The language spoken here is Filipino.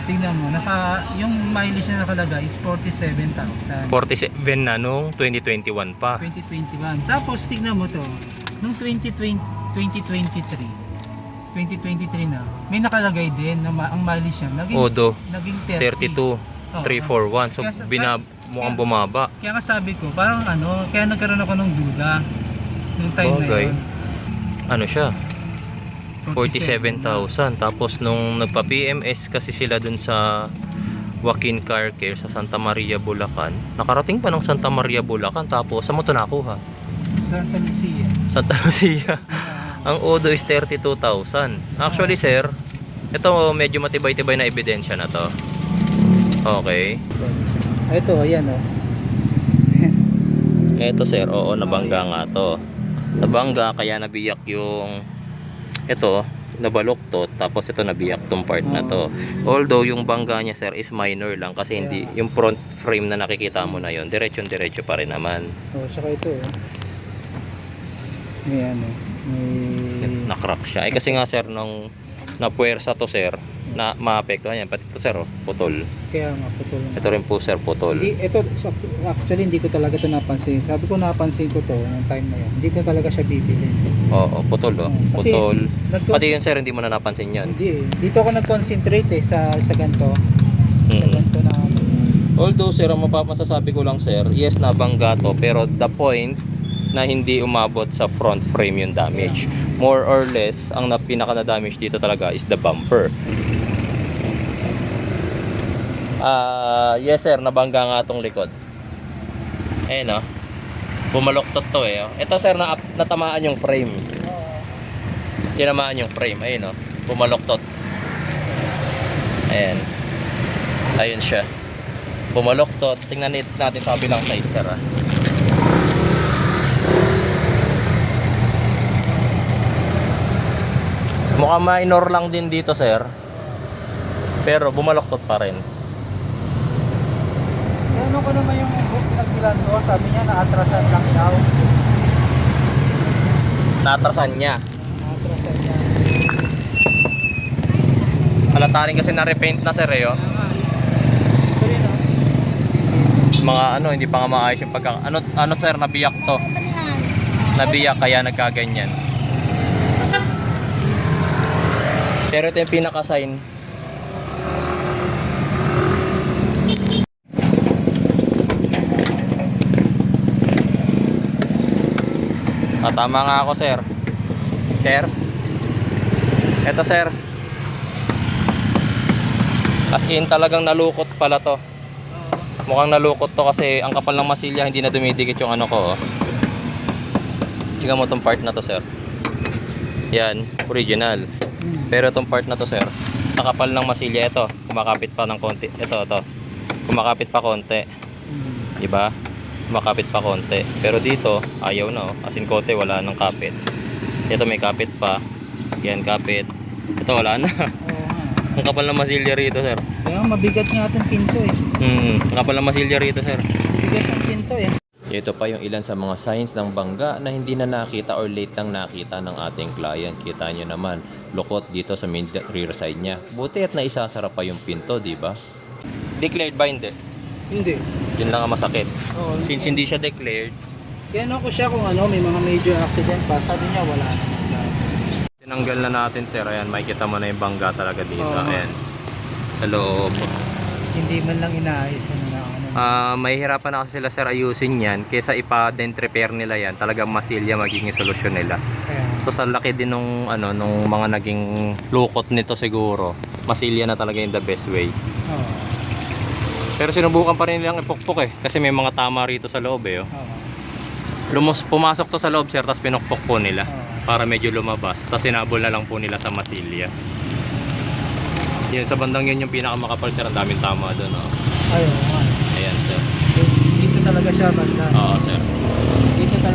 Tingnan mo, yung mileage na nakalagay is 47,000. 47 na nung 2021 pa. 2021. Tapos tingnan mo to, nung 2023 na, may nakalagay din na ang mileage niya naging 32, 341. So mukhang bumaba. Kaya nga sabi ko, parang kaya nagkaroon ako ng duda nung time na yun. Ano siya? 47,000. Tapos nung nagpa-PMS kasi sila dun sa Joaquin Car Care sa Santa Maria, Bulacan. Nakarating pa ng Santa Maria, Bulacan. Tapos saan mo ito nakuha? Santa Lucia. Santa Lucia. Ang odo is 32,000. Actually sir, ito medyo matibay-tibay na ebidensya na to. Okay. Ito, ayan o. Ito sir, oo, nabangga nga to. Nabangga kaya nabiyak yung ito, nabaluktot, tapos ito nabiyak tong part na to. Although yung bangga niya sir is minor lang kasi hindi yung front frame na nakikita mo na yon, diretso pa rin naman. Tsaka ito may na-crack siya. Kasi nga sir, nung napuwersa to sir, na maapektuhan yan. Pati ito sir, putol. Kaya nga, putol. Ito rin po sir, putol. Actually, hindi ko talaga ito napansin. Sabi ko napansin ko to ng time na yan. Hindi ko talaga siya bibili. Oo, putol putol. Pati yun sir, hindi mo na napansin yan. Hindi. Dito ako nag-concentrate sa ganito. Sa ganito na. Although sir, ang masasabi ko lang sir, yes, nabangga to, pero the point na hindi umabot sa front frame yung damage. More or less, ang pinaka na damage dito talaga is the bumper. Yes sir, nabangga nga tong likod. Ayun bumaloktot to Ito sir, natamaan yung frame. Tinamaan yung frame, ayun bumaloktot. Ayun siya. Bumaloktot. Tingnan natin sa kabilang side sir Mukhang minor lang din dito sir, pero bumaloktot pa rin. Ano ko naman yung pinagbilan ko, sabi niya naatrasan lang daw. Naatrasan niya. Halata rin kasi na-repaint na sir Ito rin Mga hindi pa nga maayos yung ano sir, nabiyak to. Nabiyak kaya nagkaganyan. Pero ito yung pinaka-sign. Tama nga ako sir. Sir? Ito sir. As in talagang nalukot pala to. Mukhang nalukot to kasi ang kapal ng masilya, hindi na dumidikit yung ko Tingnan mo tong part na to sir. Yan, original. Pero itong part na to sir, sa kapal ng masilya ito, kumakapit pa ng konti. Ito. Kumakapit pa konti. Diba? Kumakapit pa konti. Pero dito, ayaw na As in konti, wala nang kapit. Ito may kapit pa. Yan, kapit. Ito wala na. Ang kapal ng masilya rito sir. Kaya mabigat nga itong pinto Ang kapal ng masilya rito sir. Mabigat ang pinto Ito pa yung ilan sa mga signs ng bangga na hindi na nakita or late lang nakita ng ating client. Kita nyo naman, lukot dito sa main rear side niya. Buti at naisasara pa yung pinto, di ba? Declared ba hindi? Hindi. Yun lang ang masakit. Since hindi siya declared. Kaya ko siya kung may mga major accident pa. Sabi niya wala naman. Tinanggal na natin sir. Ayan, makikita mo na yung bangga talaga dito. Ayan. Sa loob. Hindi man lang inaayos Mahihirapan na kasi sila sir ayusin yan kaysa ipa-dent repair nila yan. Talagang masilya magiging solusyon nila. So sa laki din nung mga naging lukot nito siguro, masilya na talaga yung the best way. Pero sinubukan pa rin nilang ipukpok kasi may mga tama rito sa loob pumasok to sa loob sir, tapos pinukpok po nila para medyo lumabas, tapos sinabol na lang po nila sa masilya. Yun, sa bandang yun yung pinakamakapal sir, ang daming tama doon Ayan sir. Dito talaga siya banda. Oo sir. Dito talaga.